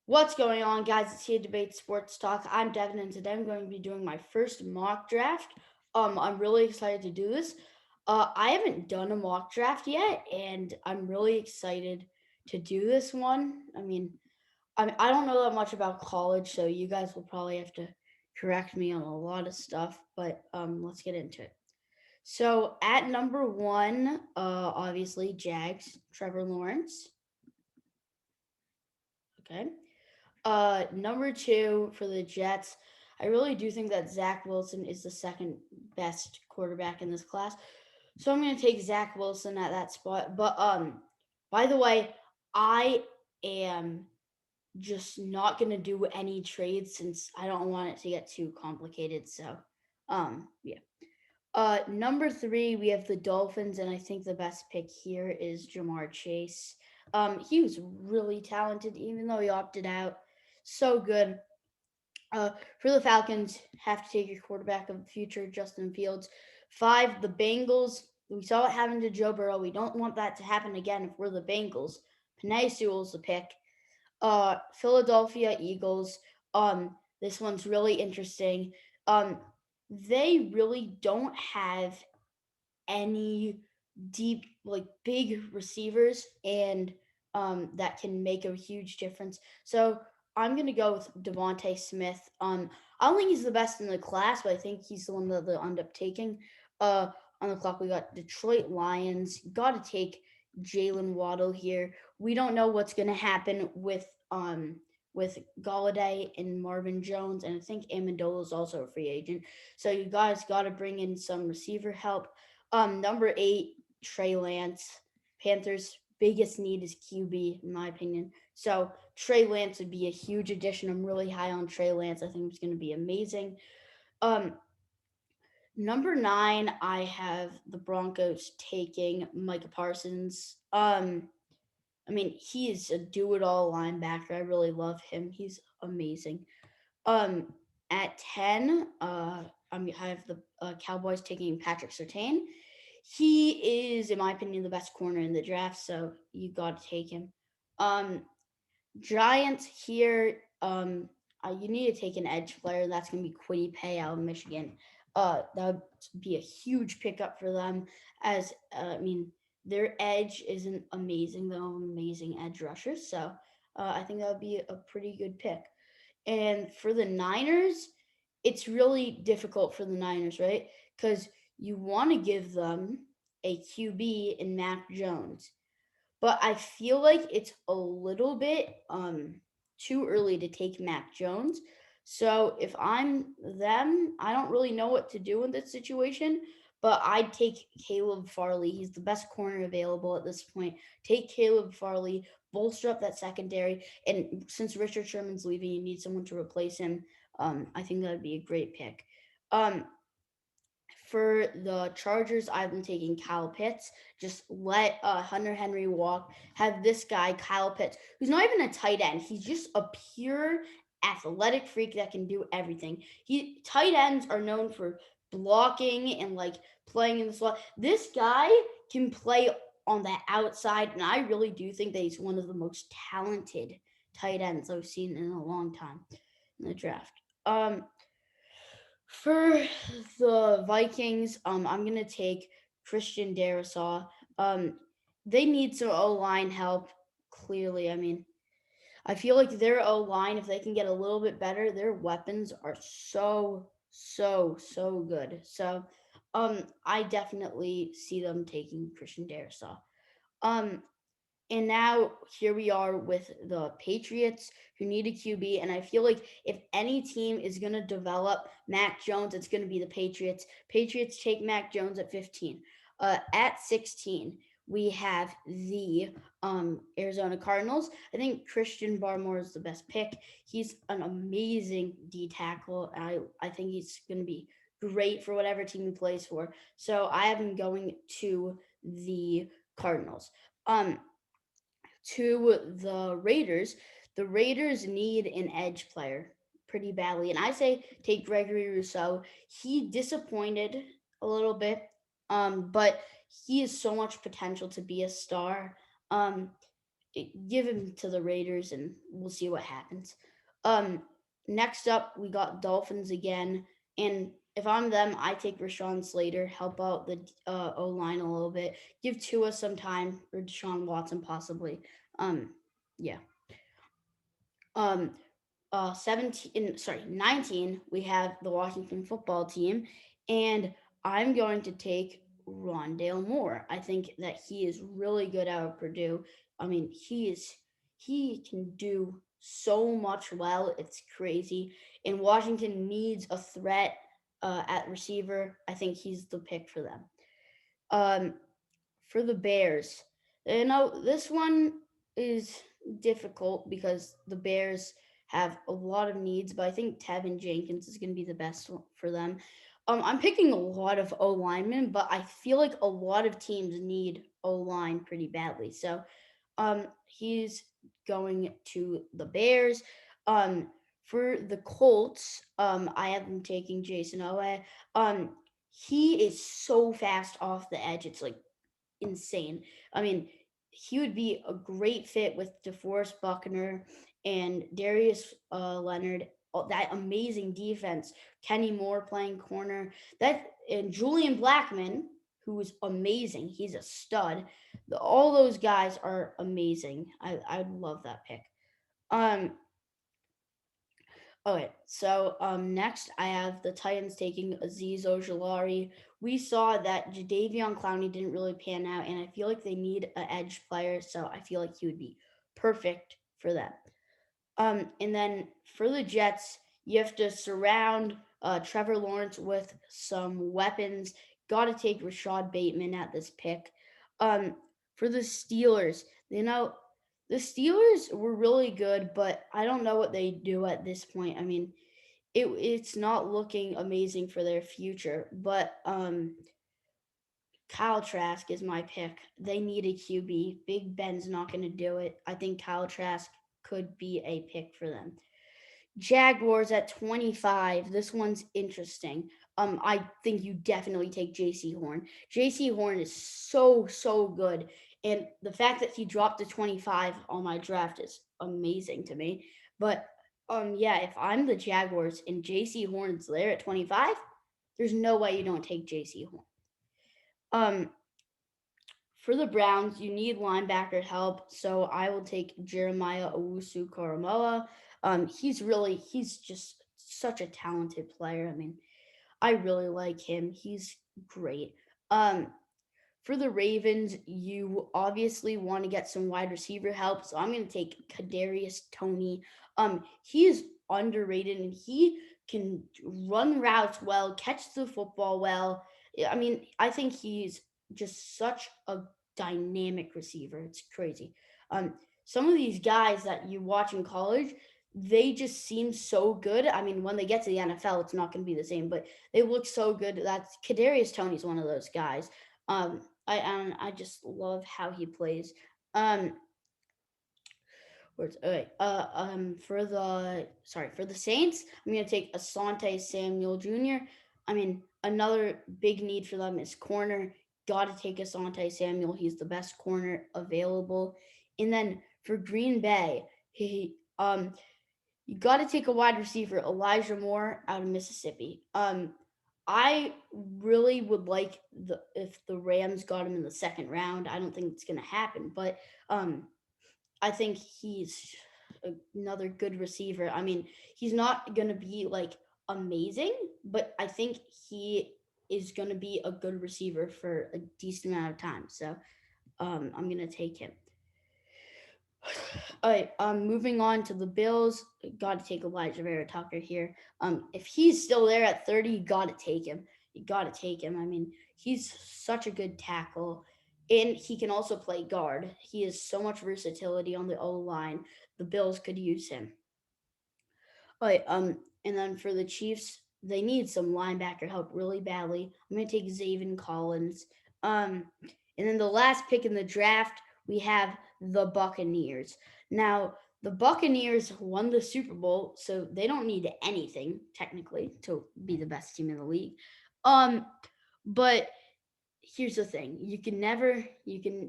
What's going on, guys? It's here Debate Sports Talk. I'm Devon, and today I'm going to be doing my first mock draft. I'm really excited to do this. I haven't done a mock draft yet, and I'm really excited to do this one. I don't know that much about college, so you guys will probably have to correct me on a lot of stuff. But let's get into it. So at number one, obviously Jags, Trevor Lawrence. Okay. Number two for the Jets, I really do think that Zach Wilson is the second best quarterback in this class. So I'm gonna take Zach Wilson at that spot. But by the way, I am just not gonna do any trades since I don't want it to get too complicated. So yeah. Number three, we have the Dolphins, and I think the best pick here is Jamar Chase. He was really talented, even though he opted out. So good. For the Falcons, have to take your quarterback of the future, Justin Fields. Five, the Bengals. We saw what happened to Joe Burrow. We don't want that to happen again if we're the Bengals. Panay Sewell's the pick. Philadelphia Eagles. This one's really interesting. They really don't have any deep, like big receivers, and that can make a huge difference. So I'm gonna go with Devonte Smith. I don't think he's the best in the class, but I think he's the one that they'll end up taking. Uh, on the clock, we got Detroit Lions. Got to take Jalen Waddle here. We don't know what's gonna happen with Galladay and Marvin Jones, and I think Amendola is also a free agent. So you guys got to bring in some receiver help. Number eight, Trey Lance. Panthers' biggest need is QB, in my opinion. So Trey Lance would be a huge addition. I'm really high on Trey Lance. I think it's going to be amazing. Um, Number nine, I have the Broncos taking Micah Parsons. He is a do-it-all linebacker. I really love him. He's amazing. Um, at 10, I have the Cowboys taking Patrick Surtain. He is, in my opinion, the best corner in the draft, so you got to take him. Um, Giants here, you need to take an edge player. That's going to be Quiddy Pay out of Michigan. That would be a huge pickup for them, as their edge isn't amazing, though, amazing edge rushers. So I think that would be a pretty good pick. And for the Niners, it's really difficult for the Niners, right? Because you want to give them a QB in Mac Jones. But I feel like it's a little bit too early to take Mac Jones. So if I'm them, I don't really know what to do in this situation. But I'd take Caleb Farley. He's the best corner available at this point. Take Caleb Farley, bolster up that secondary. And since Richard Sherman's leaving, you need someone to replace him. I think that would be a great pick. Um, for the Chargers, I've been taking Kyle Pitts. Just let Hunter Henry walk. Have this guy, Kyle Pitts, who's not even a tight end. He's just a pure athletic freak that can do everything. Tight ends are known for blocking and like playing in the slot. This guy can play on the outside, and I really do think that he's one of the most talented tight ends I've seen in a long time in the draft. For the Vikings, I'm gonna take Christian Darrisaw. Um, they need some O line help. Clearly, I feel like their O line, if they can get a little bit better, their weapons are so good. So, I definitely see them taking Christian Darrisaw. Um, and now here we are with the Patriots who need a QB. And I feel like if any team is going to develop Mac Jones, it's going to be the Patriots. Patriots take Mac Jones at 15. At 16, we have the Arizona Cardinals. I think Christian Barmore is the best pick. He's an amazing D tackle. I think he's going to be great for whatever team he plays for. So I have him going to the Cardinals. Um, to the Raiders, the Raiders need an edge player pretty badly. And I say take Gregory Rousseau. He disappointed a little bit, but he has so much potential to be a star. Um, give him to the Raiders, and we'll see what happens. Um, Next up, we got Dolphins again, and if I'm them, I take Rashawn Slater, help out the O line a little bit, give Tua some time, or Deshaun Watson possibly. Um, yeah. Um, 17 sorry 19, we have the Washington football team, and I'm going to take Rondale Moore. I think that he is really good out of Purdue. I mean, he can do so much well, it's crazy, and Washington needs a threat at receiver. I think he's the pick for them. um for the Bears, this one is difficult because the Bears have a lot of needs, but I think Tevin Jenkins is going to be the best for them. I'm picking a lot of O linemen, but I feel like a lot of teams need O line pretty badly. So he's going to the Bears. Um, for the Colts, I have them taking Jason Owe. He is so fast off the edge. It's like insane. I mean, he would be a great fit with DeForest Buckner and Darius Leonard. That amazing defense. Kenny Moore playing corner. That and Julian Blackman, who's amazing. He's a stud. All those guys are amazing. I love that pick. Um, Okay, so next I have the Titans taking Aziz Ojolari. We saw that Jadavion Clowney didn't really pan out, and I feel like they need an edge player, so I feel like he would be perfect for them. And then for the Jets, you have to surround Trevor Lawrence with some weapons. Got to take Rashad Bateman at this pick. For the Steelers, the Steelers were really good, but I don't know what they do at this point. I mean, it's not looking amazing for their future. But Kyle Trask is my pick. They need a QB. Big Ben's not going to do it. I think Kyle Trask could be a pick for them. Jaguars at 25. This one's interesting. I think you definitely take JC Horn. JC Horn is so good. And the fact that he dropped to 25 on my draft is amazing to me. But yeah, if I'm the Jaguars and JC Horn's there at 25, there's no way you don't take JC Horn. Um for the Browns, you need linebacker help, so I will take Jeremiah Owusu Koromoa. He's just such a talented player. I mean, I really like him. He's great. Um, for the Ravens, you obviously want to get some wide receiver help, so I'm going to take Kadarius Toney. He is underrated, and he can run routes well, catch the football well. I mean, I think he's just such a dynamic receiver. It's crazy. Um, some of these guys that you watch in college, they just seem so good. I mean, when they get to the NFL, it's not going to be the same, but they look so good. That's Kadarius Toney's one of those guys. I just love how he plays. Um, Where's okay? For the Saints, I'm gonna take Asante Samuel Jr. I mean, another big need for them is corner. Got to take Asante Samuel. He's the best corner available. And then for Green Bay, you got to take a wide receiver, Elijah Moore out of Mississippi. I really would like the if the Rams got him in the second round. I don't think it's gonna happen, but um, I think he's another good receiver. I mean, he's not gonna be like amazing, but I think he is gonna be a good receiver for a decent amount of time. So I'm gonna take him. All right, moving on to the Bills. Got to take Elijah Vera Tucker here. If he's still there at 30, you got to take him. You got to take him. I mean, he's such a good tackle, and he can also play guard. He has so much versatility on the O line. The Bills could use him. All right, and then for the Chiefs, they need some linebacker help really badly. I'm gonna take Zaven Collins. And then the last pick in the draft, we have the Buccaneers. Now, the Buccaneers won the Super Bowl, so they don't need anything technically to be the best team in the league. Um, but here's the thing: you can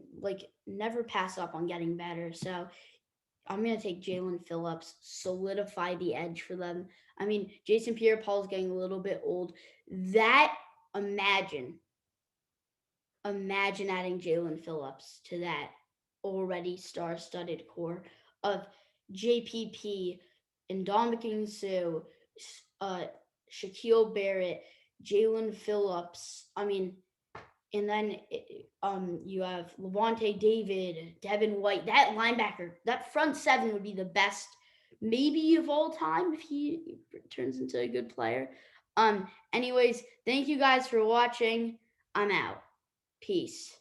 never pass up on getting better. So I'm gonna take Jalen Phillips, solidify the edge for them. I mean, Jason Pierre-Paul's getting a little bit old. That imagine, imagine adding Jalen Phillips to that already star-studded core of JPP and Dominican Sue, uh, Shaquille Barrett, Jalen Phillips. I mean, and then you have Levante David, Devon White. That linebacker, that front seven would be the best, maybe of all time if he turns into a good player. Anyways, thank you guys for watching. I'm out. Peace.